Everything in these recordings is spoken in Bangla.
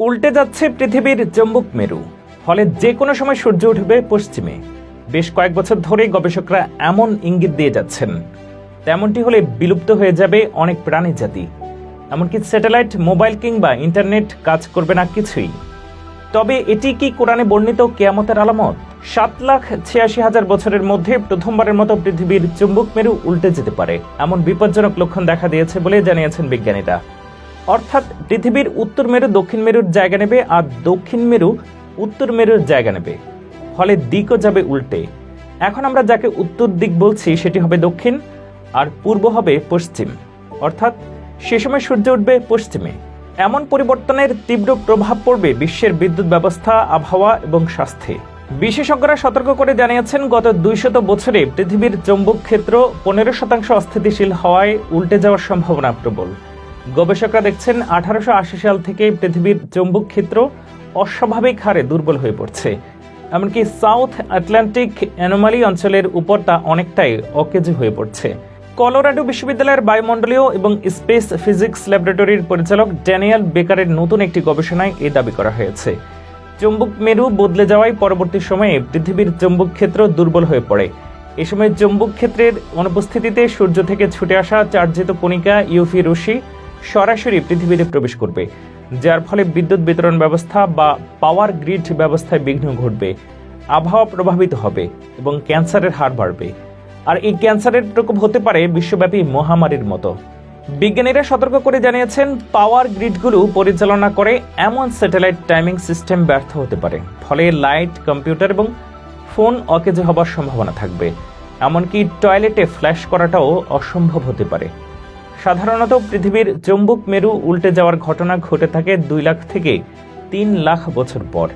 উল্টে যাচ্ছে পৃথিবীর চৌম্বক মেরু, ফলে যে কোনো সময় সূর্য উঠবে পশ্চিমে। বেশ কয়েক বছর ধরে গবেষকরা এমন ইঙ্গিত দিয়ে যাচ্ছেন, তেমনটি হলে বিলুপ্ত হয়ে যাবে অনেক প্রাণী জাতি। এমনকি স্যাটেলাইট, মোবাইল কিংবা ইন্টারনেট কাজ করবে না কিছুই। তবে এটি কি কোরআনে বর্ণিত কিয়ামতের আলামত? 7,86,000 বছরের মধ্যে প্রথমবারের মতো পৃথিবীর চুম্বক মেরু উল্টে যেতে পারে, এমন বিপজ্জনক লক্ষণ দেখা দিয়েছে বলে জানিয়েছেন বিজ্ঞানীরা। অর্থাৎ পৃথিবীর উত্তর মেরু দক্ষিণ মেরুর জায়গা নেবে, আর দক্ষিণ মেরু উত্তর মেরুর জায়গা নেবে, ফলে দিকও যাবে উল্টে। এখন আমরা যাকে উত্তর দিক বলছি সেটি হবে দক্ষিণ, আর পূর্ব হবে পশ্চিম। অর্থাৎ সে সময় সূর্য উঠবে পশ্চিমে। এমন পরিবর্তনের তীব্র প্রভাব পড়বে বিশ্বের বিদ্যুৎ ব্যবস্থা, আবহাওয়া এবং স্বাস্থ্যে। বিশেষজ্ঞরা সতর্ক করে জানিয়েছেন, গত 200 বছরে পৃথিবীর চৌম্বক ক্ষেত্র 15% অস্থিতিশীল হওয়ায় উল্টে যাওয়ার সম্ভাবনা প্রবল। গবেষকরা দেখছেন 1880 সাল থেকে পৃথিবীর চৌম্বক ক্ষেত্র অস্বাভাবিক হারে দুর্বল হয়ে পড়ছে। এমনকি সাউথ আটলান্টিক অ্যানোমালি অঞ্চলের উপর তা অনেকটাই অকেজো হয়ে পড়ছে। কলোরাডো বিশ্ববিদ্যালয়ের বায়ুমণ্ডলীয় এবং স্পেস ফিজিক্স ল্যাবরেটরির পরিচালক ড্যানিয়েল বেকারের নতুন একটি গবেষণায় এই দাবি করা হয়েছে। চৌম্বক মেরু বদলে যাওয়ায় পরবর্তী সময়ে পৃথিবীর চৌম্বক ক্ষেত্র দুর্বল হয়ে পড়ে। এ সময় চৌম্বক ক্ষেত্রের অনুপস্থিতিতে সূর্য থেকে ছুটে আসা চার্জিত কণিকা ইউভি রশ্মি সরাসরি পৃথিবীতে প্রবেশ করবে, যার ফলে বিদ্যুৎ বিতরণ ব্যবস্থা বা পাওয়ার গ্রিড ব্যবস্থায় বিঘ্ন ঘটবে, আবহাওয়া প্রভাবিত হবে এবং ক্যান্সারের হার বাড়বে। আর এই ক্যান্সারের প্রকোপ হতে পারে বিশ্বব্যাপী মহামারীর মতো। বিজ্ঞানীরা সতর্ক করে জানিয়েছেন, পাওয়ার গ্রিডগুলো পরিচালনা করে এমন স্যাটেলাইট টাইমিং সিস্টেম ব্যর্থ হতে পারে, ফলে লাইট, কম্পিউটার এবং ফোন অকেজো হবার সম্ভাবনা থাকবে। এমনকি টয়লেটে ফ্ল্যাশ করাটাও অসম্ভব হতে পারে। সাধারণত পৃথিবীর চৌম্বক মেরু উল্টে যাওয়ার ঘটনা ঘটে থাকে 2 লাখ থেকে 3 লাখ বছর পর,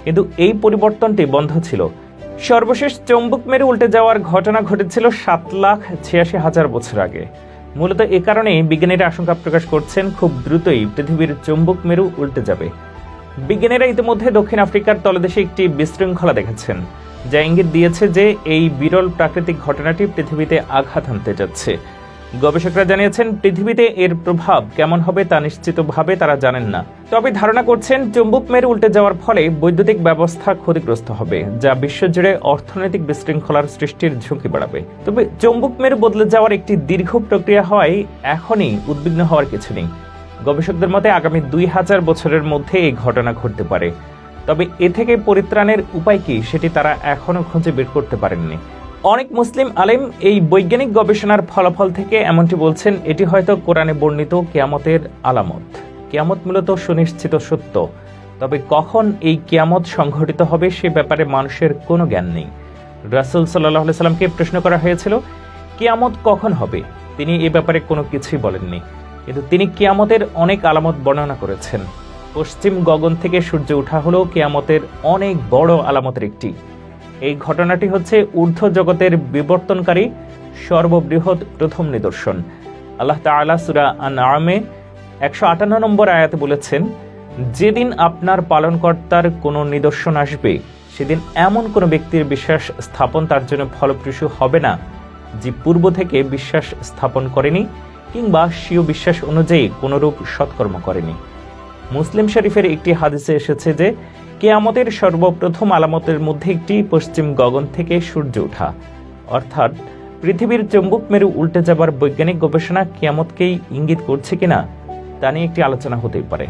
কিন্তু এই পরিবর্তনটি বন্ধ ছিল। সর্বশেষ চৌম্বক মেরু উল্টে যাওয়ার ঘটনা ঘটেছিল 7,86,000 বছর আগে। মূলত এ কারণেই বিজ্ঞানীরা আশঙ্কা প্রকাশ করছেন, খুব দ্রুতই পৃথিবীর চৌম্বক মেরু উল্টে যাবে। বিজ্ঞানীরা ইতিমধ্যে দক্ষিণ আফ্রিকার তলদেশে একটি বিশৃঙ্খলা দেখেছেন, যা ইঙ্গিত দিয়েছে যে এই বিরল প্রাকৃতিক ঘটনাটি পৃথিবীতে আঘাত হানতে যাচ্ছে। গবেষকরা জানিয়েছেন, পৃথিবীতে এর প্রভাব কেমন হবে তা নিশ্চিতভাবে তারা জানেন না। তবে ধারণা করছেন, চৌম্বক মেরু উল্টে যাওয়ার ফলে বৈদ্যুতিক ব্যবস্থা ক্ষতিগ্রস্ত হবে, যা বিশ্বজুড়ে অর্থনৈতিক বিশৃঙ্খলার সৃষ্টির ঝুঁকি বাড়াবে। তবে চৌম্বক মেরু বদলে যাওয়ার একটি দীর্ঘ প্রক্রিয়া হওয়ায় এখনই উদ্বিগ্ন হওয়ার কিছু নেই। গবেষকদের মতে আগামী 2000 বছরের মধ্যে এই ঘটনা ঘটতে পারে। তবে এ থেকে পরিত্রাণের উপায় কি সেটি তারা এখনও খুঁজে বের করতে পারেননি। অনেক মুসলিম আলেম এই বৈজ্ঞানিক গবেষণার ফলাফল থেকে এমনটি বলছেন, এটি হয়তো কোরআনে বর্ণিত কিয়ামতের আলামত। কিয়ামত মূলত সুনিশ্চিত সত্য, তবে কখন এই কিয়ামত সংঘটিত হবে সে ব্যাপারে মানুষের কোনো জ্ঞান নেই। রাসূল সাল্লাল্লাহু আলাইহি সাল্লামকে প্রশ্ন করা হয়েছিল, কিয়ামত কখন হবে? তিনি এ ব্যাপারে কোনো কিছুই বলেননি, কিন্তু তিনি কিয়ামতের অনেক আলামত বর্ণনা করেছেন। পশ্চিম গগন থেকে সূর্য ওঠা হলো কিয়ামতের অনেক বড় আলামতের একটি। এই ঘটনাটি হচ্ছে ঊর্ধ্ব জগতের বিবর্তনকারী সর্ববৃহৎ প্রথম নিদর্শন। আল্লাহ তাআলা সূরা আন-না'মে 158 নম্বর আয়াতে বলেছেন, যেদিন আপনার পালনকর্তার কোনো নিদর্শন আসবে, সেদিন এমন কোনো ব্যক্তির বিশ্বাস স্থাপন তার জন্য ফলপ্রসূ হবে না, যে পূর্ব থেকে বিশ্বাস স্থাপন করেনি কিংবা স্বীয় বিশ্বাস অনুযায়ী কোনরূপ সৎকর্ম করেনি। মুসলিম শরীফের একটি হাদিসে এসেছে যে, কিয়ামতের সর্বপ্রথম আলামতের মধ্যে একটি পশ্চিম গগন থেকে সূর্য ওঠা। অর্থাৎ পৃথিবীর চৌম্বক মেরু উল্টে যাবার বৈজ্ঞানিক গবেষণা কিয়ামতকেই ইঙ্গিত করছে কিনা তা নিয়ে একটি আলোচনা হতেই পারে।